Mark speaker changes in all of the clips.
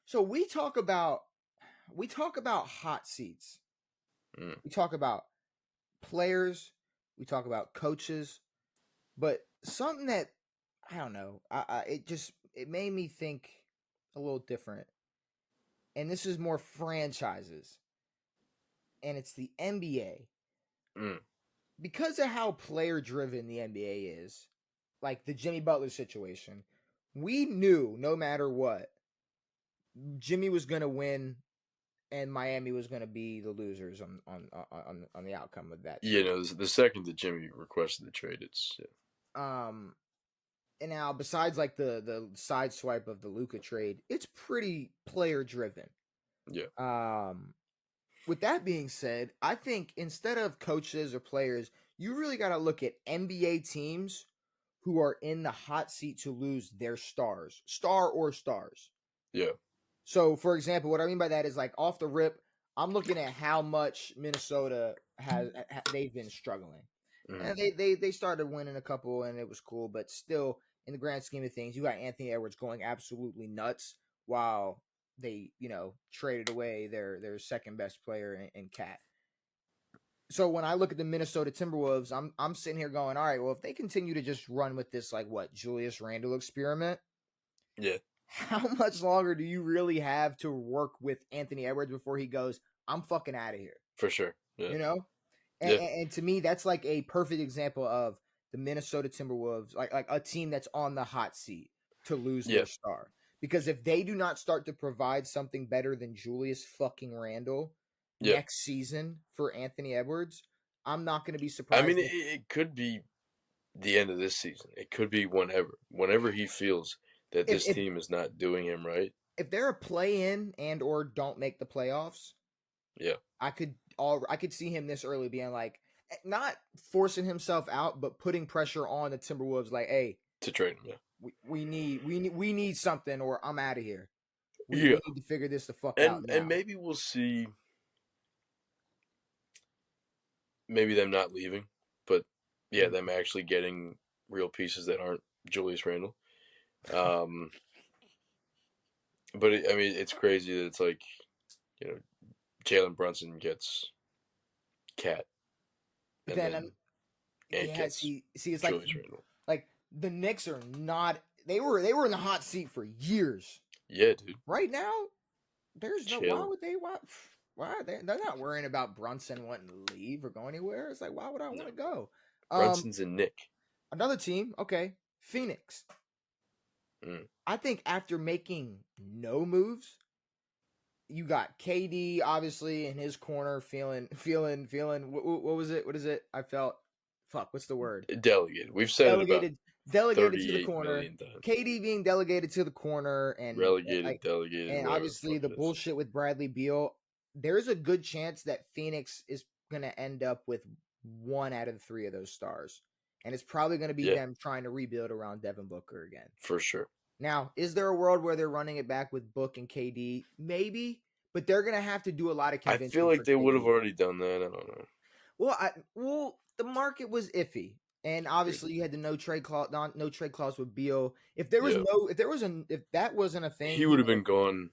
Speaker 1: So we talk about hot seats.
Speaker 2: Mm.
Speaker 1: We talk about players. We talk about coaches. But something that I don't know, it made me think a little different. And this is more franchises, and it's the NBA.
Speaker 2: Mm.
Speaker 1: Because of how player driven the NBA is, like the Jimmy Butler situation, we knew no matter what, Jimmy was going to win and Miami was going to be the losers on the outcome of that
Speaker 2: You
Speaker 1: series.
Speaker 2: know, the second that Jimmy requested the trade, it's
Speaker 1: Um, and now besides like the side swipe of the Luca trade, it's pretty player driven.
Speaker 2: yeah,
Speaker 1: Um, with that being said, I think instead of coaches or players, you really got to look at NBA teams who are in the hot seat to lose their star or stars.
Speaker 2: yeah,
Speaker 1: So, for example, what I mean by that is like off the rip, I'm looking at how much Minnesota they've been struggling,
Speaker 2: mm.
Speaker 1: and they started winning a couple, and it was cool, but still, in the grand scheme of things, you got Anthony Edwards going absolutely nuts while they traded away their second best player in Cat. So when I look at the Minnesota Timberwolves, I'm sitting here going, all right, well, if they continue to just run with this like what Julius Randle experiment,
Speaker 2: Yeah,
Speaker 1: how much longer do you really have to work with Anthony Edwards before he goes, I'm fucking out of here?
Speaker 2: for sure. Yeah,
Speaker 1: You know? And,
Speaker 2: yeah,
Speaker 1: and to me, that's like a perfect example of the Minnesota Timberwolves, like a team that's on the hot seat to lose
Speaker 2: yeah,
Speaker 1: their star. Because if they do not start to provide something better than Julius fucking Randle
Speaker 2: yeah.
Speaker 1: next season for Anthony Edwards, I'm not going to be
Speaker 2: I mean,
Speaker 1: surprised
Speaker 2: it could be the end of this season. It could be whenever he feels that
Speaker 1: if
Speaker 2: this
Speaker 1: if
Speaker 2: team is not doing him right.
Speaker 1: if they're a play in and or don't make the playoffs.
Speaker 2: Yeah,
Speaker 1: I could see him this early being like not forcing himself out, but putting pressure on the Timberwolves. Like, hey,
Speaker 2: to trade him. Yeah,
Speaker 1: we need something, or I'm out of here. We
Speaker 2: yeah,
Speaker 1: need to figure this the fuck out
Speaker 2: and
Speaker 1: now.
Speaker 2: maybe we'll see. Maybe them not leaving, but yeah, them
Speaker 1: Mhm.
Speaker 2: actually getting real pieces that aren't Julius Randle. Um, but I mean, it's crazy that it's like you know Jalen Brunson gets Cat,
Speaker 1: But
Speaker 2: and
Speaker 1: then,
Speaker 2: then Ant
Speaker 1: yeah,
Speaker 2: gets
Speaker 1: see, it's
Speaker 2: Julius Randle.
Speaker 1: like the Knicks are not. They were in the hot seat for years.
Speaker 2: Yeah, dude,
Speaker 1: Right now, there's no. Why
Speaker 2: chilling.
Speaker 1: would they? Why are they? They're not worrying about Brunson wanting to leave or go anywhere. It's like, why would I
Speaker 2: No,
Speaker 1: want to go? Um,
Speaker 2: Brunson's a Nick.
Speaker 1: Another team, okay, Phoenix.
Speaker 2: Mm.
Speaker 1: I think after making no moves, you got KD obviously in his corner, feeling. What was it? What is it? I felt. Fuck. What's the word?
Speaker 2: Delegated. We've said it about
Speaker 1: Delegated to the
Speaker 2: 38
Speaker 1: corner.
Speaker 2: million times.
Speaker 1: KD being delegated to the corner, and
Speaker 2: Relegated,
Speaker 1: like,
Speaker 2: delegated,
Speaker 1: and
Speaker 2: whatever the
Speaker 1: obviously
Speaker 2: fuck
Speaker 1: the
Speaker 2: it is.
Speaker 1: bullshit with Bradley Beal. There's a good chance that Phoenix is gonna end up with one out of the three of those stars, and it's probably gonna be
Speaker 2: Yeah,
Speaker 1: them trying to rebuild around Devin Booker again.
Speaker 2: for sure.
Speaker 1: Now, is there a world where they're running it back with Book and KD? Maybe, but they're gonna have to do a lot of
Speaker 2: I feel
Speaker 1: convincing
Speaker 2: like
Speaker 1: for
Speaker 2: they would have
Speaker 1: KD.
Speaker 2: already done that. I don't know.
Speaker 1: Well, the market was iffy, and obviously you had the no trade clause with Beal. If there was
Speaker 2: Yeah,
Speaker 1: no, if there was an, if that wasn't a thing,
Speaker 2: he would have been gone.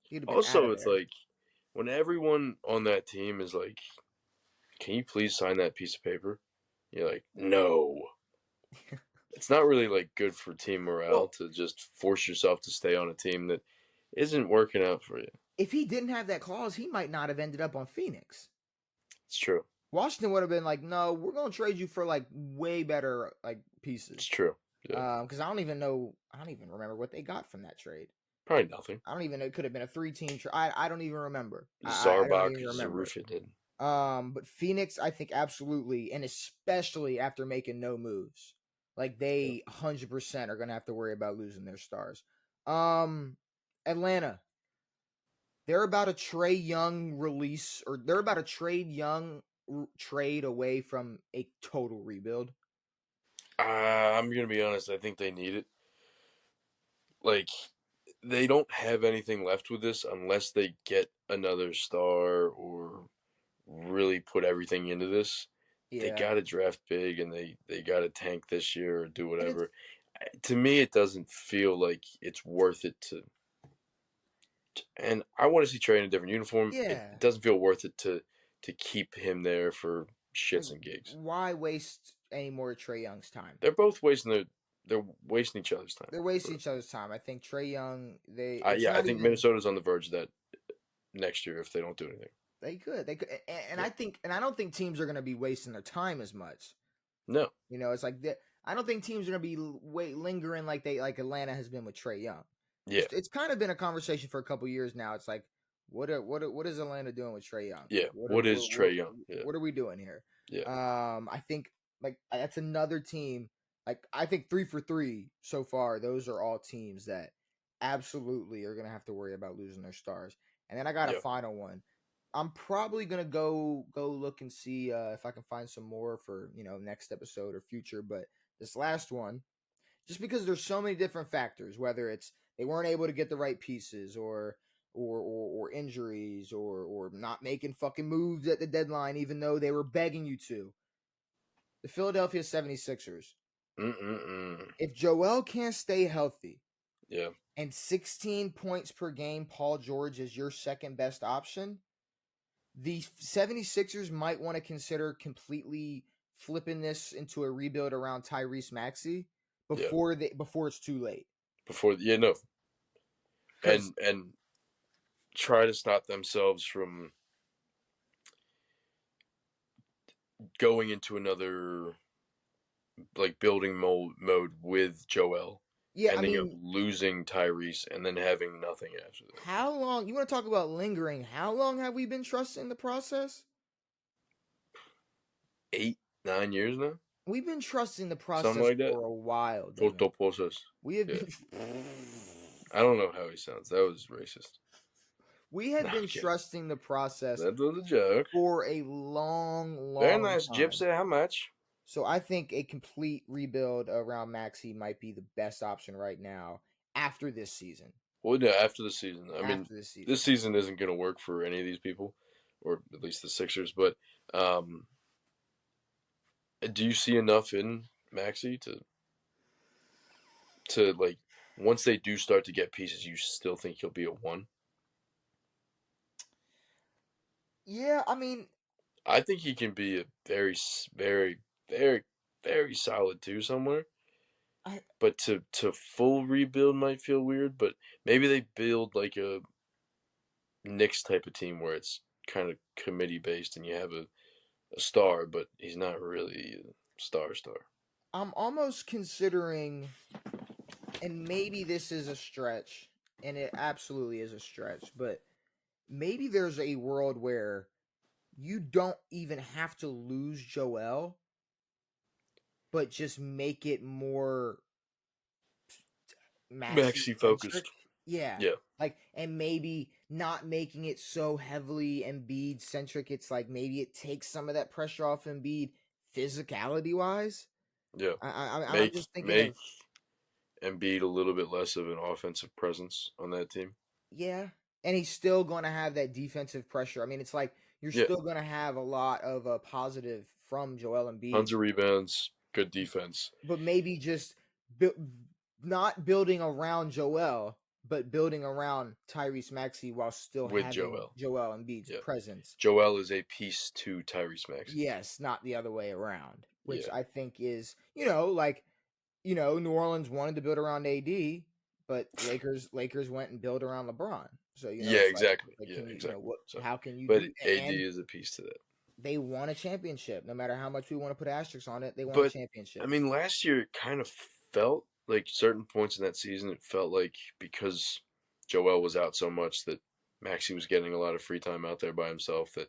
Speaker 1: he'd have been out
Speaker 2: Also,
Speaker 1: of
Speaker 2: it's
Speaker 1: there.
Speaker 2: like when everyone on that team is like, "Can you please sign that piece of paper?" You're like, "No." It's not really like good for team morale
Speaker 1: Well,
Speaker 2: to just force yourself to stay on a team that isn't working out for you.
Speaker 1: if he didn't have that clause, he might not have ended up on Phoenix.
Speaker 2: It's true.
Speaker 1: Washington would have been like, no, we're gonna trade you for like way better like
Speaker 2: It's
Speaker 1: pieces.
Speaker 2: true. Yeah,
Speaker 1: Because I don't even remember what they got from that trade.
Speaker 2: probably nothing.
Speaker 1: I don't even know. It could have been a three-team trade. I don't even remember. I don't
Speaker 2: Zarbach,
Speaker 1: even remember.
Speaker 2: Zarufin did.
Speaker 1: But Phoenix, I think absolutely, and especially after making no moves, like
Speaker 2: Yeah.
Speaker 1: they 100% are gonna have to worry about losing their stars. Um, Atlanta, they're about a Trey Young release, or they're about a trade Young trade away from a total rebuild.
Speaker 2: I'm gonna be honest. I think they need it. Like they don't have anything left with this unless they get another star or really put everything into this. They
Speaker 1: Yeah,
Speaker 2: got to draft big and they got to tank this year or do
Speaker 1: and it's
Speaker 2: whatever. To me, it doesn't feel like it's worth it to And I want to see Trey in a different uniform. It
Speaker 1: Yeah,
Speaker 2: doesn't feel worth it to keep him there for
Speaker 1: like
Speaker 2: shits and gigs.
Speaker 1: why waste any more of Trey Young's time?
Speaker 2: They're wasting each other's time.
Speaker 1: They're wasting each other's time. I think Trey Young, it's
Speaker 2: Yeah, I
Speaker 1: not
Speaker 2: think
Speaker 1: even
Speaker 2: Minnesota's on the verge of that next year if they don't do anything.
Speaker 1: they could, and
Speaker 2: Yeah.
Speaker 1: I don't think teams are going to be wasting their time as much.
Speaker 2: No.
Speaker 1: You know, it's like I don't think teams are going to be lingering like Atlanta has been with Trey Young.
Speaker 2: Yeah.
Speaker 1: It's kind of been a conversation for a couple years now. It's like what is Atlanta doing with Trey Young?
Speaker 2: Yeah.
Speaker 1: Like
Speaker 2: What is Trey Young? Yeah.
Speaker 1: what are we doing here?
Speaker 2: Yeah.
Speaker 1: I think like that's another team. Like I think 3 for 3 so far. Those are all teams that absolutely are gonna have to worry about losing their stars. And then I got a
Speaker 2: Yeah.
Speaker 1: final one. I'm probably gonna go look and see if I can find some more for next episode or future. But this last one, just because there's so many different factors, whether it's they weren't able to get the right pieces or injuries or not making fucking moves at the deadline even though they were begging you to. The Philadelphia 76ers.
Speaker 2: Mm-mm-mm.
Speaker 1: If Joel can't stay healthy
Speaker 2: Yeah.
Speaker 1: and 16 points per game, Paul George is your second best option, the 76ers might want to consider completely flipping this into a rebuild around Tyrese Maxey
Speaker 2: Yeah.
Speaker 1: before it's too late.
Speaker 2: No.
Speaker 1: Because
Speaker 2: And try to stop themselves from going into another like building mode with Joel,
Speaker 1: yeah, I
Speaker 2: ending up
Speaker 1: mean,
Speaker 2: losing Tyrese and then having nothing after that.
Speaker 1: how long you want to talk about lingering? How long have we been trusting the process?
Speaker 2: 8, 9 years now,
Speaker 1: We've been trusting the
Speaker 2: something
Speaker 1: process
Speaker 2: like that.
Speaker 1: for a while, Devin.
Speaker 2: Total process.
Speaker 1: We have
Speaker 2: Yeah,
Speaker 1: been
Speaker 2: I don't know how he sounds. That was racist.
Speaker 1: we
Speaker 2: No,
Speaker 1: have
Speaker 2: I'm
Speaker 1: been
Speaker 2: kidding.
Speaker 1: trusting the process
Speaker 2: That was a joke.
Speaker 1: for a long,
Speaker 2: Very
Speaker 1: long
Speaker 2: nice,
Speaker 1: time.
Speaker 2: Gypsy. How much?
Speaker 1: So I think a complete rebuild around Maxi might be the best option right now after this season.
Speaker 2: Well, yeah, after the season. I mean,
Speaker 1: After this
Speaker 2: this
Speaker 1: season.
Speaker 2: season isn't going to work for any of these people, or at least the Sixers. But um, do you see enough in Maxi to like once they do start to get pieces, you still think he'll be a one?
Speaker 1: Yeah, I mean,
Speaker 2: I think he can be a very, very, very, very solid two somewhere.
Speaker 1: I
Speaker 2: But to full rebuild might feel weird. But maybe they build like a Knicks type of team where it's kind of committee based and you have a star, but he's not really a star.
Speaker 1: I'm almost considering, and maybe this is a stretch, and it absolutely is a stretch, but maybe there's a world where you don't even have to lose Joel, but just make it more Maxi
Speaker 2: Maxi
Speaker 1: centric.
Speaker 2: focused.
Speaker 1: Yeah.
Speaker 2: Yeah,
Speaker 1: Like, and maybe not making it so heavily Embiid centric. It's like maybe it takes some of that pressure off Embiid physicality wise.
Speaker 2: yeah.
Speaker 1: I'm
Speaker 2: Make
Speaker 1: just thinking
Speaker 2: make
Speaker 1: of,
Speaker 2: Embiid a little bit less of an offensive presence on that team.
Speaker 1: yeah. And he's still going to have that defensive pressure. I mean, it's like you're
Speaker 2: Yeah,
Speaker 1: still going to have a lot of positive from Joel Embiid,
Speaker 2: tons of rebounds, good defense
Speaker 1: but maybe just bu- not building around Joel, but building around Tyrese Maxey while still
Speaker 2: with
Speaker 1: having
Speaker 2: Joel.
Speaker 1: Joel Embiid's
Speaker 2: Yeah,
Speaker 1: presence.
Speaker 2: Joel is a piece to Tyrese Maxey.
Speaker 1: Yes, not the other way around, which
Speaker 2: Yeah,
Speaker 1: I think is, New Orleans wanted to build around AD, but Lakers went and built around LeBron. So,
Speaker 2: yeah, exactly.
Speaker 1: like
Speaker 2: Yeah,
Speaker 1: can you,
Speaker 2: exactly.
Speaker 1: what
Speaker 2: So,
Speaker 1: how can you
Speaker 2: but
Speaker 1: do,
Speaker 2: AD
Speaker 1: and
Speaker 2: is a piece to that.
Speaker 1: they won a championship. No matter how much we want to put asterisks on it, they won a
Speaker 2: But I
Speaker 1: championship.
Speaker 2: mean, last year it kind of felt like certain points in that season, it felt like because Joel was out so much that Maxi was getting a lot of free time out there by himself. That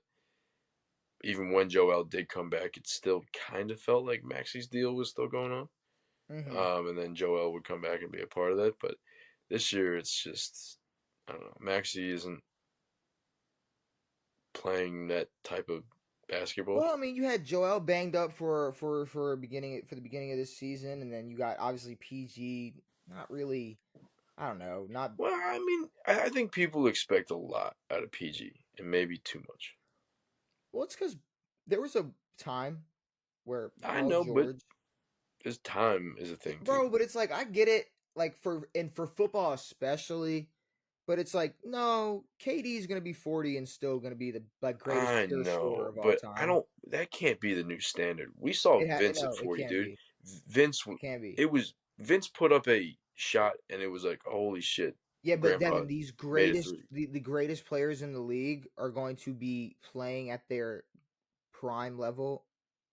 Speaker 2: even when Joel did come back, it still kind of felt like Maxi's deal was still going on.
Speaker 1: Hmm.
Speaker 2: And then Joel would come back and be a part of that. But this year, it's just I don't know. Maxi isn't playing that type of basketball.
Speaker 1: Well, I mean, you had Joel banged up for the beginning of this season, and then you got obviously PG. Not really. I don't know. Not
Speaker 2: Well, I mean, I think people expect a lot out of PG and maybe too much.
Speaker 1: well. It's because there was a time where
Speaker 2: I
Speaker 1: Paul
Speaker 2: know, but
Speaker 1: George,
Speaker 2: his time is a thing too.
Speaker 1: bro. But it's like I get it. Like for football especially, But it's like, no, KD is going to be 40 and still going to be the like greatest
Speaker 2: I
Speaker 1: pure scorer
Speaker 2: know,
Speaker 1: of all
Speaker 2: but I
Speaker 1: time.
Speaker 2: don't. That can't be the new standard. We saw Vince at
Speaker 1: No, it
Speaker 2: 40,
Speaker 1: can
Speaker 2: dude.
Speaker 1: be.
Speaker 2: Vince,
Speaker 1: It can be.
Speaker 2: it was Vince put up a shot, and it was like, holy shit,
Speaker 1: Yeah, but
Speaker 2: Grandpa
Speaker 1: Devin, these
Speaker 2: made a
Speaker 1: greatest
Speaker 2: three.
Speaker 1: the greatest players in the league are going to be playing at their prime level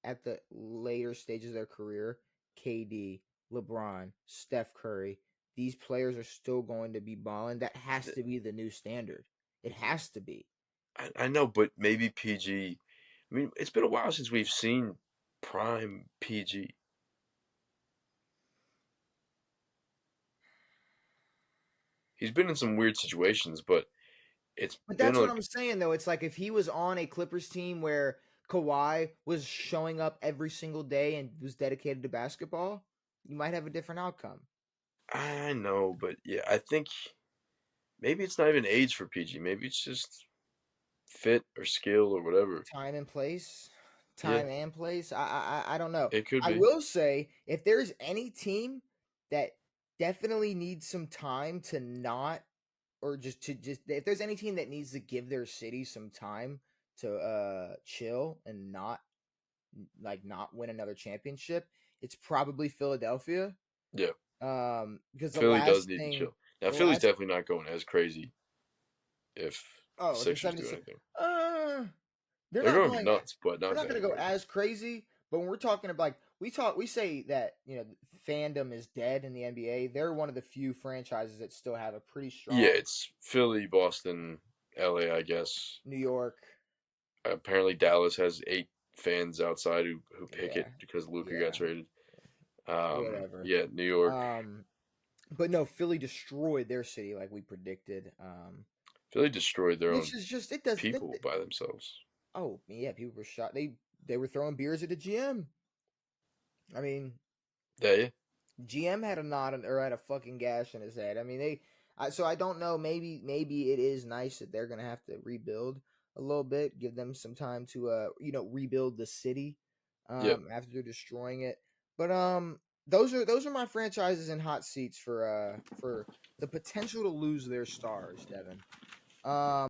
Speaker 1: at the later stages of their career. KD, LeBron, Steph Curry, these players are still going to be balling. That has to be the new standard. It has to be.
Speaker 2: I know, but maybe PG. I mean, it's been a while since we've seen prime PG. He's been in some weird situations, but it's
Speaker 1: But
Speaker 2: been
Speaker 1: that's what
Speaker 2: like,
Speaker 1: I'm saying though. It's like if he was on a Clippers team where Kawhi was showing up every single day and was dedicated to basketball, you might have a different outcome.
Speaker 2: I know, but yeah, I think maybe it's not even age for PG. Maybe it's just fit or skill or whatever.
Speaker 1: Time and place,
Speaker 2: Yeah,
Speaker 1: time and place. I don't know.
Speaker 2: it could
Speaker 1: I
Speaker 2: be.
Speaker 1: will say if there's any team that definitely needs some time to not, or just if there's any team that needs to give their city some time to chill and not not win another championship, it's probably Philadelphia.
Speaker 2: Yeah,
Speaker 1: Because
Speaker 2: Philly does need to chill. Now,
Speaker 1: the
Speaker 2: Philly's
Speaker 1: last
Speaker 2: definitely not going as crazy if the
Speaker 1: oh, if the
Speaker 2: Sixers do
Speaker 1: 76
Speaker 2: anything.
Speaker 1: uh they're
Speaker 2: They're
Speaker 1: not
Speaker 2: going
Speaker 1: going
Speaker 2: nuts, but
Speaker 1: they're
Speaker 2: not
Speaker 1: not going
Speaker 2: that
Speaker 1: to go
Speaker 2: crazy.
Speaker 1: as crazy, but when we're talking about like we say that, fandom is dead in the NBA. They're one of the few franchises that still have a pretty
Speaker 2: Yeah,
Speaker 1: strong
Speaker 2: it's Philly, Boston, LA, I guess.
Speaker 1: New York.
Speaker 2: Apparently, Dallas has 8 fans outside who pick
Speaker 1: Yeah.
Speaker 2: it because Luca got
Speaker 1: Yeah.
Speaker 2: traded.
Speaker 1: Whatever.
Speaker 2: Yeah, New York.
Speaker 1: Um but no, Philly destroyed their city like we predicted.
Speaker 2: Philly destroyed their
Speaker 1: Which
Speaker 2: own
Speaker 1: is just it does that,
Speaker 2: people by themselves.
Speaker 1: oh yeah, people were shot. They were throwing beers at the GM. I mean,
Speaker 2: Yeah,
Speaker 1: GM had a or had a fucking gash in his head. I mean, so I don't know. Maybe it is nice that they're gonna have to rebuild a little bit, give them some time to rebuild the city,
Speaker 2: yeah.
Speaker 1: after they're destroying it. But those are my franchises in hot seats for the potential to lose their stars, Devin. Um,